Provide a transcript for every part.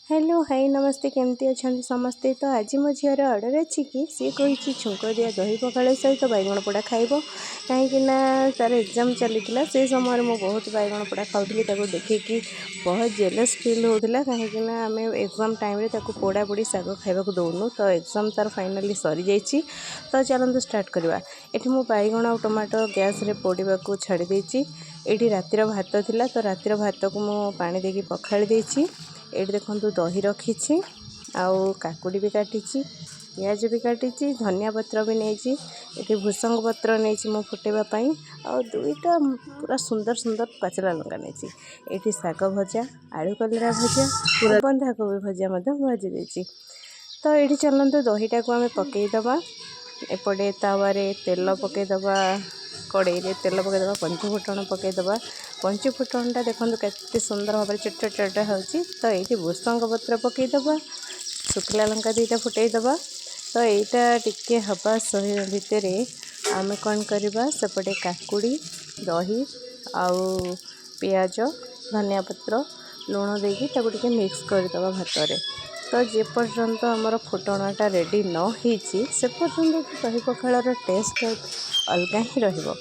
Hello hi नमस्ते केमती अच्छा समस्ते। तो आज मो झीर अर्डर अच्छी कि सी कही छुंक दिया दही पखाड़ सहित बैगण पोड़ा खाइब कहीं तार एग्जाम चली से समय मैं बहुत बैगण पोड़ा खाऊली देखिकी बहुत जेलस फिल होता कहीं आम एग्जाम टाइम पोड़ा पोड़ी शाग खाइबा दौनु तो एग्जाम तार फाइनाली सरी जाइए। तो चलते स्टार्ट करवा। ये मुझे बैगण और टमाटो गैस रे पोड़ा छाड़ी देती। ये रातिर भात थिला तो रातिर भात को मु पानी देकी पखाड़ी देती। ये देखो दही रखी आउ काकुड़ी भी काटी पियाज भी काटी धनिया पत्र भी नहीं ये भूसंग पत्र नहीं मु फुटेबाई आ दुईटा पूरा सुंदर सुंदर पाचला लंका नहीं ये शाग भजा आलू कलरा भजा पूरा बंधाकोबी भजा भाजी देती। तो ये चलते दहीटा को आम पकईदबा एपटे तावे तेल पकईदबा कड़े तेल पकईदबा पंचफुटण पकईदबा पंचफुटणटा देखो के सुंदर भाव छोट छोट होची। तो ये भूसंग पत्र पकईदबा शुखला लंका दीटा फुटईदबा। तो यहाँ टिके हवा सही भितर आम कौन करवा सेपटे काकुड़ी दही आउ पियाज धनिया पत्र लुण देकी मिक्स करदे भात। तो जे पर्यंत आमर फुटणटा रेडी न होती से पर्यंत दही पखाड़र टेस्ट अलग ही रहिबो।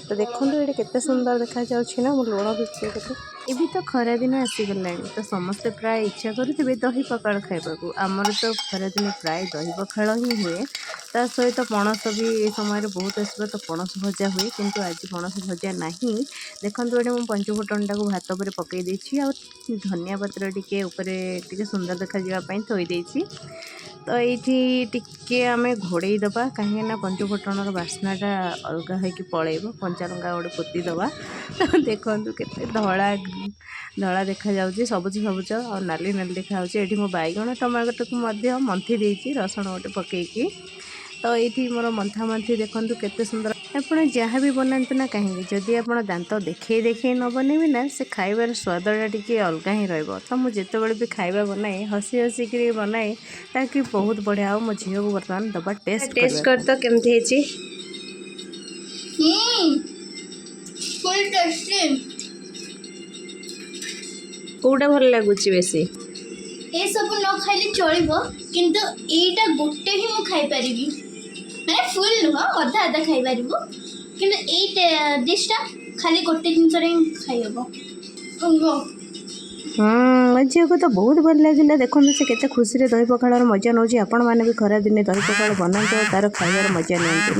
तो देखो ये केते सुंदर देखा जाउछि ना मु लुण भी पकईदेली। ये तो खरा दिन आसीगला तो समस्ते प्राय इच्छा करुवे दही पखाड़ खाइबा आमर तो खरा दिन प्राय दही पखाड़ ही हुए। ता सहित पणस भी ये समय बहुत आसो तो पणस भजा हुए किंतु आज पणस भजा नहीं। देखो ये मुझे पंचफुटणटा को भात पर पकई देछि आ धनिया पत्र टिके सुंदर देखा जावाई थोई देछि। तो ये टिके आम घोड़े दबा कहीं पंचफुटणर बास्नाटा अलग होगी पलैब कंचा लंका गोटे पोतीदबा। तो देखो के धला धला देखा जाउछि सबुज सबुज और नाली नाली देखा ये मो बैगण टमाटो को मंथी देछि रसुण गोटे पकईकी। तो ये मोर मंथा मंथी देखो केते सुंदर आप जहाँ भी बनाते ना कहीं जदि आप दांत देखे देखे न बनैबे ना से खाइबार स्वादटा टी अलग ही रहिबो। तो मुझे जितेबाला भी खाइबा बनाए हसी हसिकी बनाए ताकि बहुत बढ़िया मो झील को बर्तमान दबा टेस्ट कर तो केमती हेची फुल टेस्टी कोटा भल लगुच बेसी ए सब न खाइले चलिबो किंतु एटा गोटे ही मु खाइ परिबी माने फुल नुह अधा अधा खाइ परिबो किंतु ए डिशटा खाली गोटे दिन रे खाइ हबो। झील को तो बहुत भल लगे। देखो से केते खुशी रे दही पखाड़ मजा नौछि। आपण माने भी खरा दिन दही पखाड़ बनाते तार खाइबार मजा नियंतु।